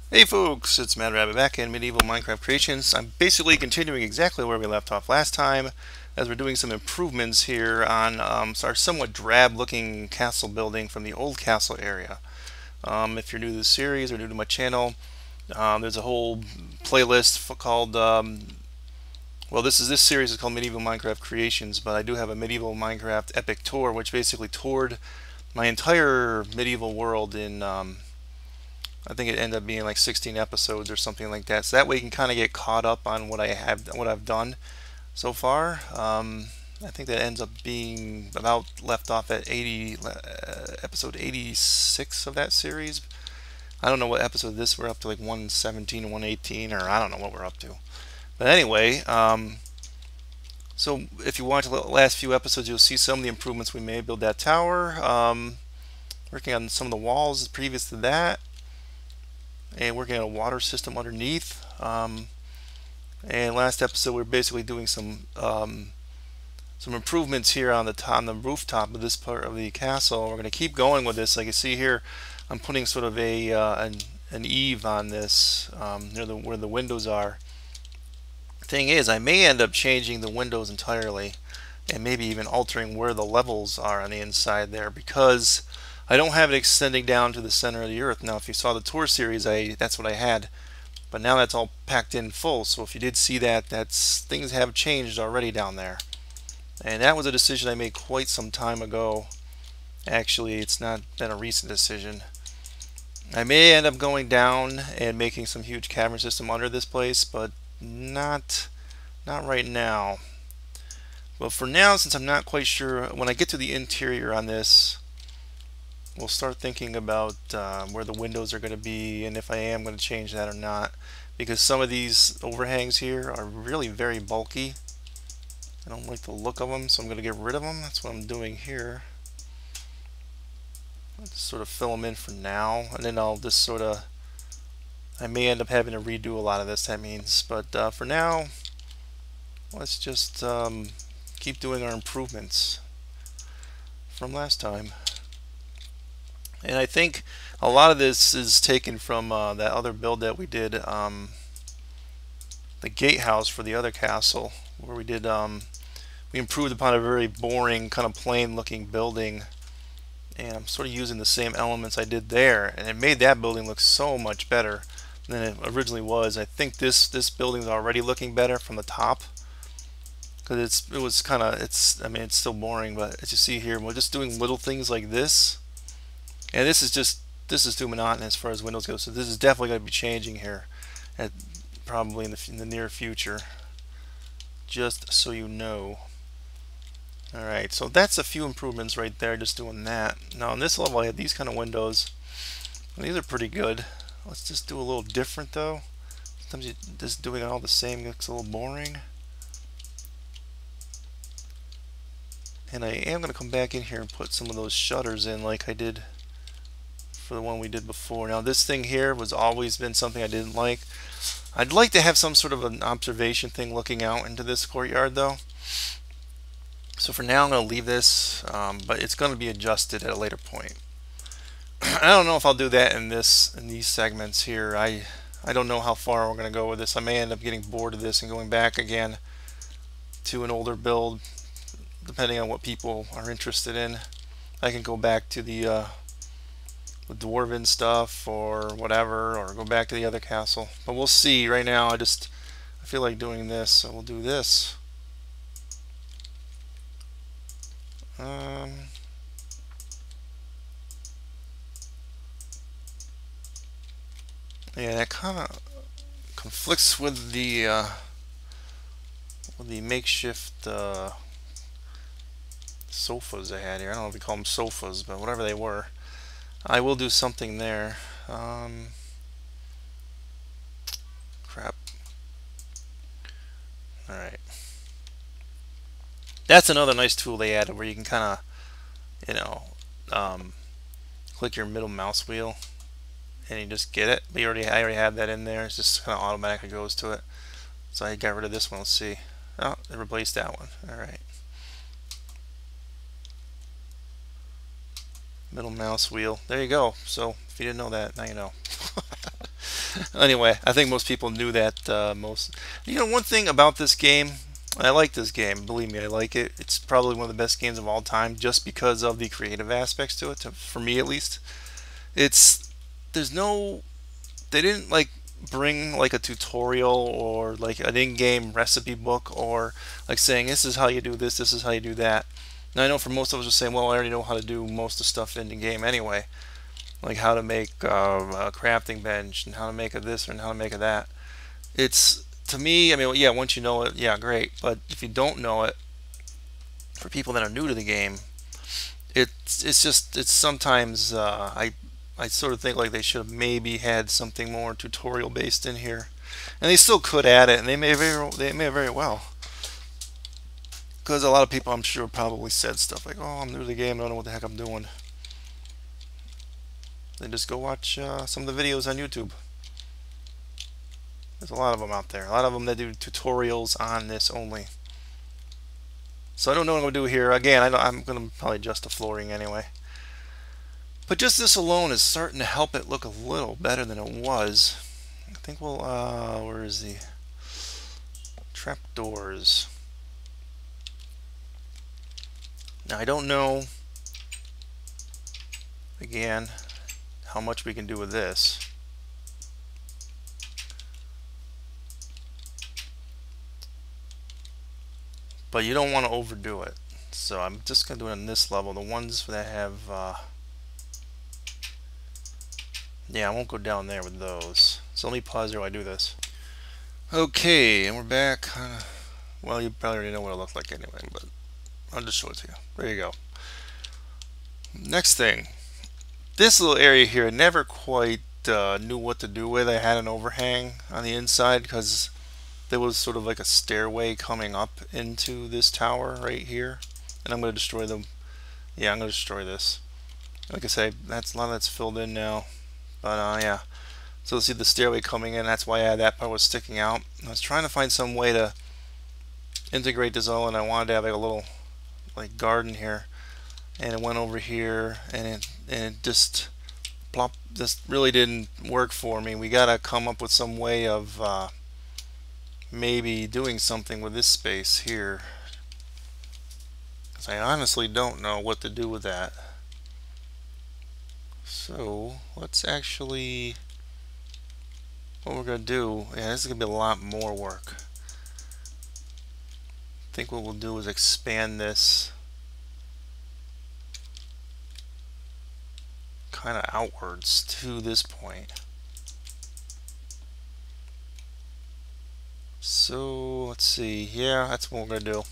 Hey folks, it's Mad Rabbit back in Medieval Minecraft Creations. I'm basically continuing exactly where we left off last time, as we're doing some improvements here on our somewhat drab looking castle building from the old castle area. If you're new to the series or new to my channel, there's a whole playlist called, well, this series is called Medieval Minecraft Creations, but I do have a Medieval Minecraft Epic Tour, which basically toured my entire medieval world in I think it ended up being like 16 episodes or something like that. So that way you can kind of get caught up on what I've done so far. I think that ends up being about left off at episode 86 of that series. I don't know what episode this we're up to, like 117 or 118, or I don't know what we're up to. But anyway, so if you watch the last few episodes, you'll see some of the improvements we made. Build that tower. Working on some of the walls previous to that, and working on a water system underneath. And last episode we are basically doing some improvements here on the rooftop of this part of the castle. We're going to keep going with this. Like you see here, I'm putting sort of an eave on this near where the windows are. Thing is, I may end up changing the windows entirely, and maybe even altering where the levels are on the inside there, because I don't have it extending down to the center of the earth. Now, if you saw the tour series, that's what I had, but now that's all packed in full. So if you did see that, things have changed already down there, and that was a decision I made quite some time ago. Actually, it's not been a recent decision. I may end up going down and making some huge cavern system under this place, but not right now. Well, for now, since I'm not quite sure, when I get to the interior on this, we'll start thinking about where the windows are going to be, and if I am going to change that or not, because some of these overhangs here are really very bulky. I don't like the look of them, so I'm going to get rid of them. That's what I'm doing here. I'll just sort of fill them in for now, and then I'll just sort of, I may end up having to redo a lot of this, that means, but for now, let's just keep doing our improvements from last time. And I think a lot of this is taken from that other build that we did, the gatehouse for the other castle, where we improved upon a very boring, kind of plain looking building, and I'm sort of using the same elements I did there, and it made that building look so much better than it originally was. I think this building's already looking better from the top, because I mean, it's still boring, but as you see here, we're just doing little things like this, and this is too monotonous as far as windows go. So this is definitely going to be changing here, probably in the near future. Just so you know. All right, so that's a few improvements right there. Just doing that. Now on this level, I had these kind of windows, and these are pretty good. Let's just do a little different though. Sometimes just doing it all the same looks a little boring. And I am going to come back in here and put some of those shutters in like I did for the one we did before. Now this thing here was always been something I didn't like. I'd like to have some sort of an observation thing looking out into this courtyard though. So for now I'm going to leave this, but it's going to be adjusted at a later point. I don't know if I'll do that in these segments here. I don't know how far we're going to go with this. I may end up getting bored of this and going back again to an older build, depending on what people are interested in. I can go back to the dwarven stuff or whatever, or go back to the other castle. But we'll see. Right now, I feel like doing this, so we'll do this. Yeah, that kind of conflicts with the makeshift sofas I had here. I don't know if we call them sofas, but whatever they were. I will do something there. Crap. Alright. That's another nice tool they added where you can kind of, click your middle mouse wheel and you just get it. But I already have that in there. It's just kind of automatically goes to it. So I got rid of this one. Let's see. Oh, it replaced that one. Alright. Middle mouse wheel. There you go. So if you didn't know that, now you know. Anyway, I think most people knew that. One thing about this game, I like this game. Believe me, I like it. It's probably one of the best games of all time, just because of the creative aspects to it. For me, at least, it's there's no they didn't like bring like a tutorial or like an in-game recipe book or like saying this is how you do this, this is how you do that. Now I know for most of us are saying, well, I already know how to do most of the stuff in the game anyway, like how to make a crafting bench and how to make a this and how to make a that. It's to me, I mean, yeah, once you know it, yeah, great. But if you don't know it, for people that are new to the game, it's sometimes I sort of think like they should have maybe had something more tutorial based in here, and they still could add it, and they may very well, because a lot of people I'm sure probably said stuff like, "Oh, I'm new to the game, I don't know what the heck I'm doing." Then just go watch some of the videos on YouTube. There's a lot of them out there. A lot of them that do tutorials on this only. So I don't know what I'm going to do here. Again, I'm going to probably adjust the flooring anyway. But just this alone is starting to help it look a little better than it was. I think we'll, where is the trapdoors? Now I don't know, again, how much we can do with this. But you don't want to overdo it. So I'm just going to do it on this level. The ones that have, yeah, I won't go down there with those. So let me pause here while I do this. Okay, and we're back. Well, you probably already know what it looked like anyway, but I'll just show it to you. There you go. Next thing. This little area here, I never quite knew what to do with. I had an overhang on the inside because there was sort of like a stairway coming up into this tower right here. And I'm going to destroy them. Yeah, I'm going to destroy this. Like I say, that's a lot of that's filled in now. But yeah. So see the stairway coming in. That's why that part was sticking out. I was trying to find some way to integrate this all, and I wanted to have like a little like garden here. And it went over here, and it just plop. This really didn't work for me. We gotta come up with some way of maybe doing something with this space here, because I honestly don't know what to do with that. So let's actually, what we're gonna do, yeah, this is gonna be a lot more work. I think what we'll do is expand this kind of outwards to this point. So let's see, yeah, that's what we're gonna do.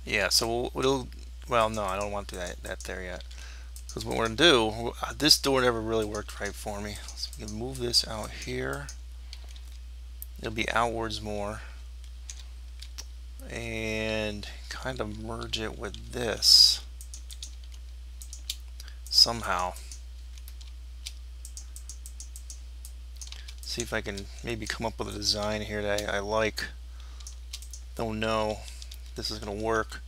Yeah, so well, no, I don't want to do that there yet, because what we're gonna do, this door never really worked right for me. So we can move this out here. It'll be outwards more, and kind of merge it with this somehow. See if I can maybe come up with a design here that I like. Don't know if this is gonna work.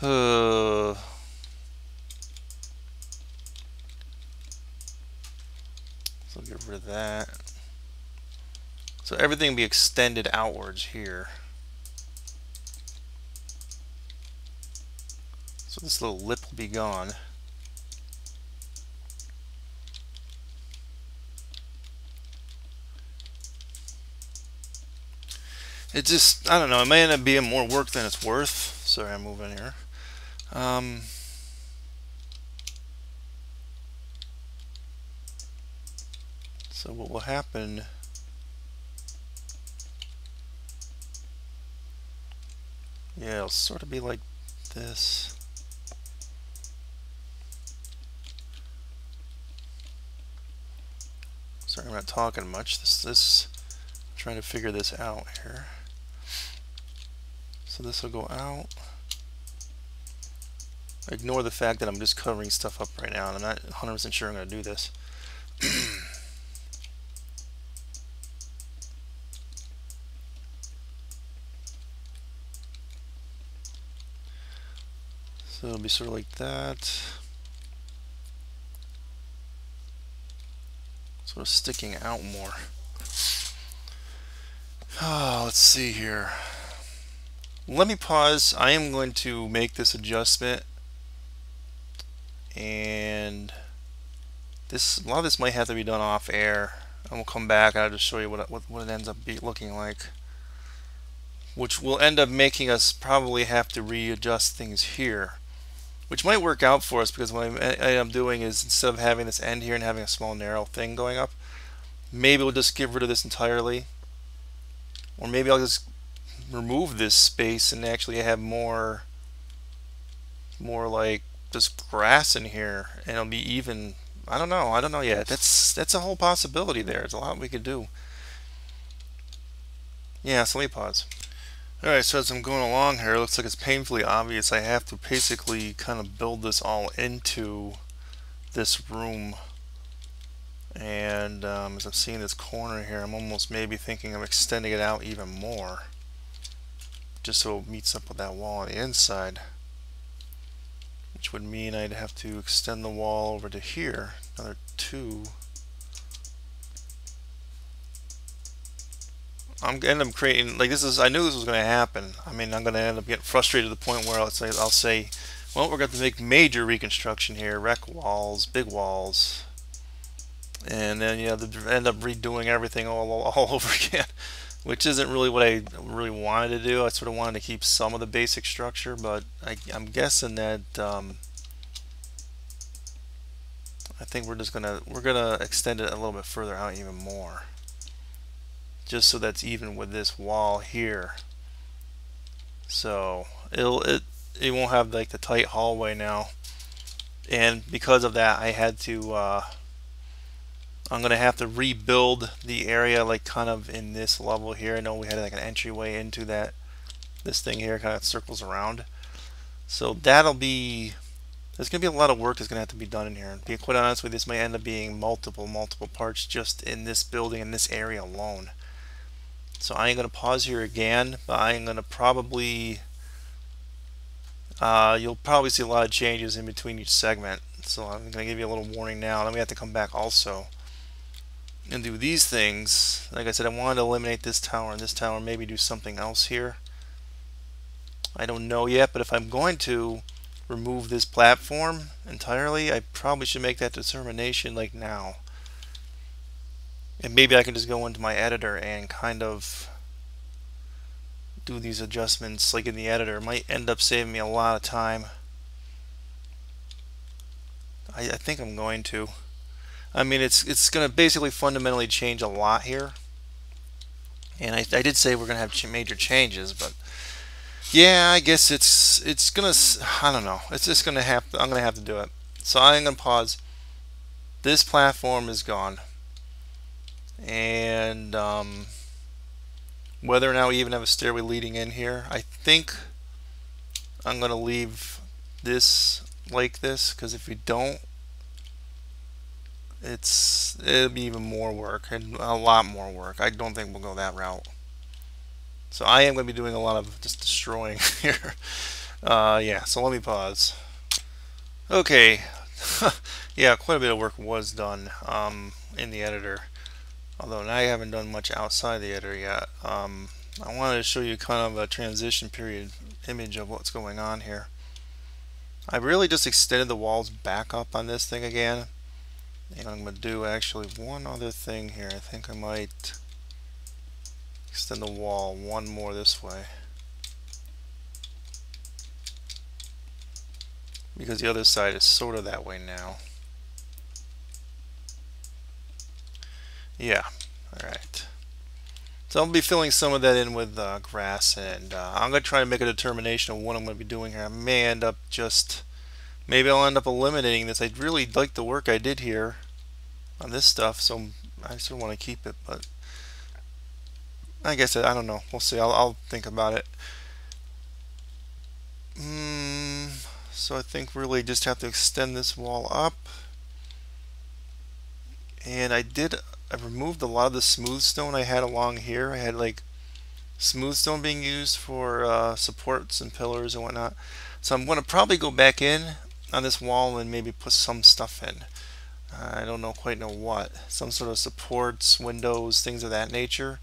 So get rid of that. So everything will be extended outwards here. So this little lip will be gone. It just, I don't know, it may end up being more work than it's worth. Sorry, I'm moving here. So what will happen, yeah, it'll sort of be like this. Sorry, I'm not talking much. I'm trying to figure this out here. So this will go out. Ignore the fact that I'm just covering stuff up right now, and I'm not 100% sure I'm going to do this. So it'll be sort of like that. Sort of sticking out more. Let's see here. Let me pause. I am going to make this adjustment, and a lot of this might have to be done off air. And we'll come back and I'll just show you what it ends up looking like, which will end up making us probably have to readjust things here, which might work out for us, because what I end up doing is, instead of having this end here and having a small narrow thing going up, maybe we'll just get rid of this entirely, or maybe I'll just remove this space and actually have more like just grass in here, and it'll be even. I don't know yet. That's a whole possibility there. There's a lot we could do. Yeah, so let me pause. Alright, so as I'm going along here, it looks like it's painfully obvious I have to basically kind of build this all into this room. And as I'm seeing this corner here, I'm almost maybe thinking of extending it out even more, just so it meets up with that wall on the inside, which would mean I'd have to extend the wall over to here, another 2. I'm gonna end up creating, like, I knew this was going to happen. I mean, I'm going to end up getting frustrated to the point where I'll say, well, we're going to make major reconstruction here, wreck walls, big walls, and then end up redoing everything all over again, which isn't really what I really wanted to do. I sort of wanted to keep some of the basic structure, but I'm guessing that I think we're gonna extend it a little bit further out even more, just so that's even with this wall here. So it won't have like the tight hallway now, and because of that, I had to I'm gonna have to rebuild the area, like kind of in this level here. I know we had like an entryway into this thing here, kind of circles around. So there's gonna be a lot of work that's gonna have to be done in here. And to be quite honest with you, this might end up being multiple parts just in this building, in this area alone. So I ain't gonna pause here again, but I am gonna probably you'll probably see a lot of changes in between each segment. So I'm gonna give you a little warning now. Then we have to come back also and do these things. Like I said, I wanted to eliminate this tower and this tower, maybe do something else here. I don't know yet, but if I'm going to remove this platform entirely, I probably should make that determination like now. And maybe I can just go into my editor and kind of do these adjustments like in the editor. It might end up saving me a lot of time. I think I'm going to. I mean, it's going to basically fundamentally change a lot here. And I did say we're going to have major changes, but yeah, I guess it's going to, I don't know. It's just going to have to, I'm going to have to do it. So I'm going to pause. This platform is gone. And whether or not we even have a stairway leading in here, I think I'm going to leave this like this, because if we don't, it'll be even more work, and a lot more work. I don't think we'll go that route. So I am going to be doing a lot of just destroying here. Yeah, so let me pause. Okay. Yeah, quite a bit of work was done in the editor, although I haven't done much outside the editor yet. I wanted to show you kind of a transition period image of what's going on here. I really just extended the walls back up on this thing again. And I'm going to do actually one other thing here. I think I might extend the wall one more this way, because the other side is sort of that way now. Yeah, alright. So I'll be filling some of that in with grass, and I'm going to try to make a determination of what I'm going to be doing here. I may end up maybe I'll end up eliminating this. I really like the work I did here on this stuff, so I still want to keep it, but I guess I don't know. We'll see. I'll think about it. So I think really just have to extend this wall up, and I removed a lot of the smooth stone I had along here. I had like smooth stone being used for supports and pillars and whatnot. So I'm going to probably go back in on this wall and maybe put some stuff in. I don't quite know what. Some sort of supports, windows, things of that nature.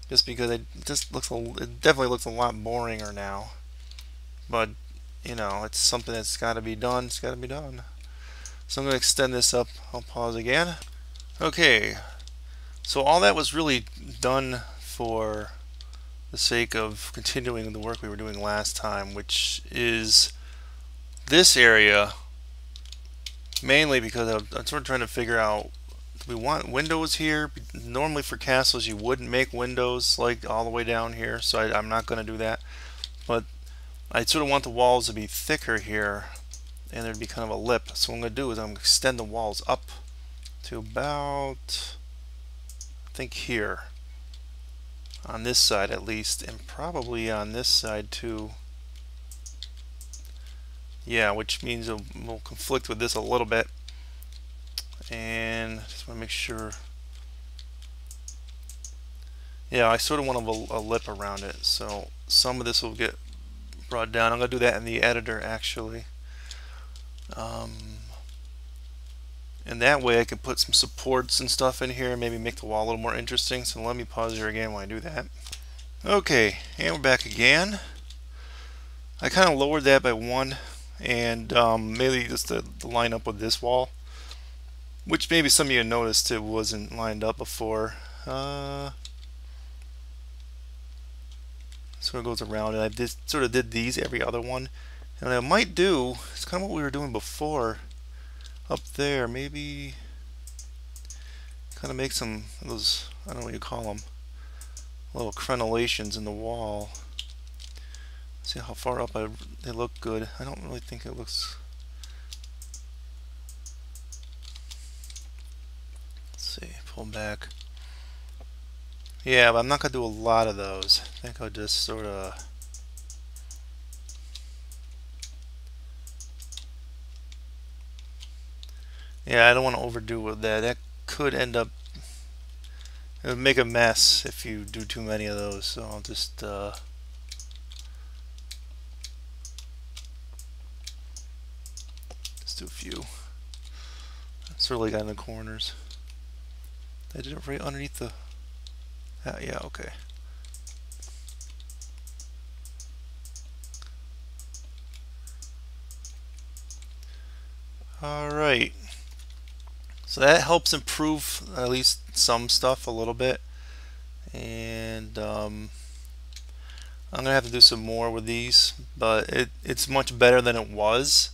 Just because it definitely looks a lot boringer now. But it's something that's got to be done. It's got to be done. So I'm going to extend this up. I'll pause again. Okay, so all that was really done for the sake of continuing the work we were doing last time, which is this area, mainly because I'm sort of trying to figure out, do we want windows here? Normally for castles you wouldn't make windows like all the way down here, so I'm not going to do that. But I sort of want the walls to be thicker here, and there'd be kind of a lip. So what I'm going to do is I'm going to extend the walls up to about, I think here, on this side at least, and probably on this side too. Yeah, which means it will conflict with this a little bit. And just want to make sure. Yeah, I sort of want a lip around it, so some of this will get brought down. I'm going to do that in the editor actually. And that way I can put some supports and stuff in here and maybe make the wall a little more interesting. So let me pause here again when I do that. Okay, and we're back again. I kind of lowered that by 1, and maybe just to line up with this wall, which maybe some of you noticed it wasn't lined up before. So it goes around, and I sort of did these every other one. And what I might do, it's kind of what we were doing before up there, maybe kind of make some of those, I don't know what you call them, little crenellations in the wall. See how far up they look good. I don't really think it looks. Let's see, pull back. Yeah, but I'm not going to do a lot of those. I think I'll just sort of. Yeah, I don't want to overdo with that. That could end up. It would make a mess if you do too many of those. So I'll just. Just do a few. Sort of like on the corners. I did it right underneath the. Yeah, okay. Alright. So that helps improve at least some stuff a little bit. And I'm going to have to do some more with these, but it's much better than it was.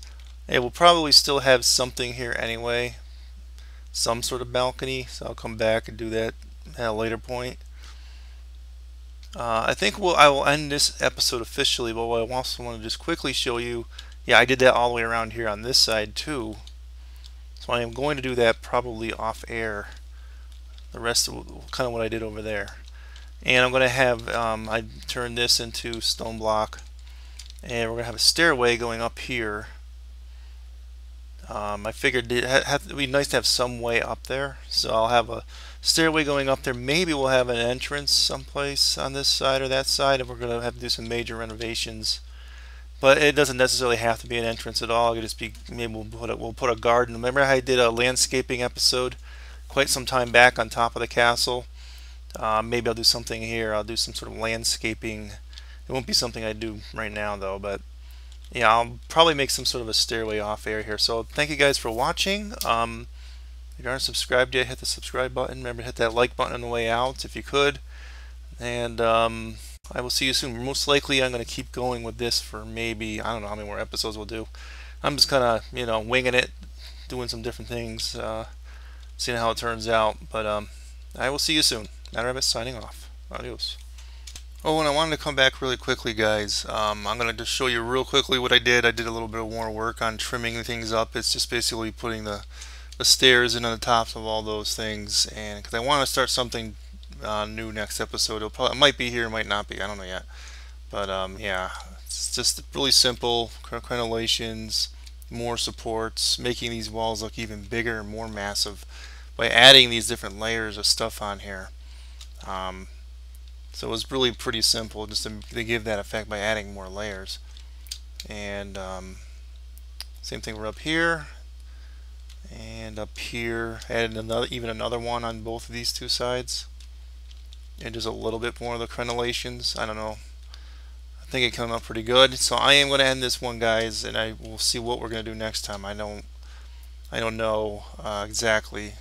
It will probably still have something here anyway, some sort of balcony, so I'll come back and do that at a later point. I think I will end this episode officially, but what I also want to just quickly show you, yeah, I did that all the way around here on this side too. So I am going to do that probably off air. The rest of kind of what I did over there. And I'm going to have, I turned this into stone block, and we're going to have a stairway going up here. I figured it would be nice to have some way up there, so I'll have a stairway going up there. Maybe we'll have an entrance someplace on this side or that side if we're going to have to do some major renovations. But it doesn't necessarily have to be an entrance at all. It could just be, maybe we'll put a garden. Remember how I did a landscaping episode quite some time back on top of the castle? Maybe I'll do something here. I'll do some sort of landscaping. It won't be something I do right now though, but yeah, I'll probably make some sort of a stairway off air here. So thank you guys for watching. If you aren't subscribed yet, hit the subscribe button. Remember to hit that like button on the way out if you could. And I will see you soon. Most likely I'm going to keep going with this for maybe, I don't know how many more episodes we'll do. I'm just kind of, winging it, doing some different things, seeing how it turns out. But I will see you soon. MCEdit signing off. Adios. Oh, and I wanted to come back really quickly, guys. I'm going to just show you real quickly what I did. I did a little bit of more work on trimming things up. It's just basically putting the stairs in on the tops of all those things. And because I want to start something new next episode. It might be here, it might not be. I don't know yet. But yeah, it's just really simple crenellations, more supports, making these walls look even bigger and more massive by adding these different layers of stuff on here. So it was really pretty simple just to give that effect by adding more layers. And same thing, we're up here and up here. Added even another one on both of these two sides. And just a little bit more of the crenellations. I don't know. I think it came out pretty good. So I am going to end this one, guys, and I will see what we're going to do next time. I don't know exactly,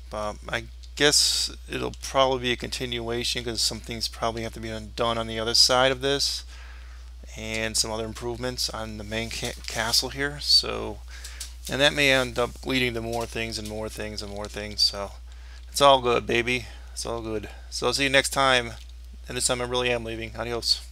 but I guess it'll probably be a continuation because some things probably have to be done on the other side of this, and some other improvements on the main castle here. So, and that may end up leading to more things and more things and more things. So it's all good, baby. It's all good. So I'll see you next time. And this time I really am leaving. Adios.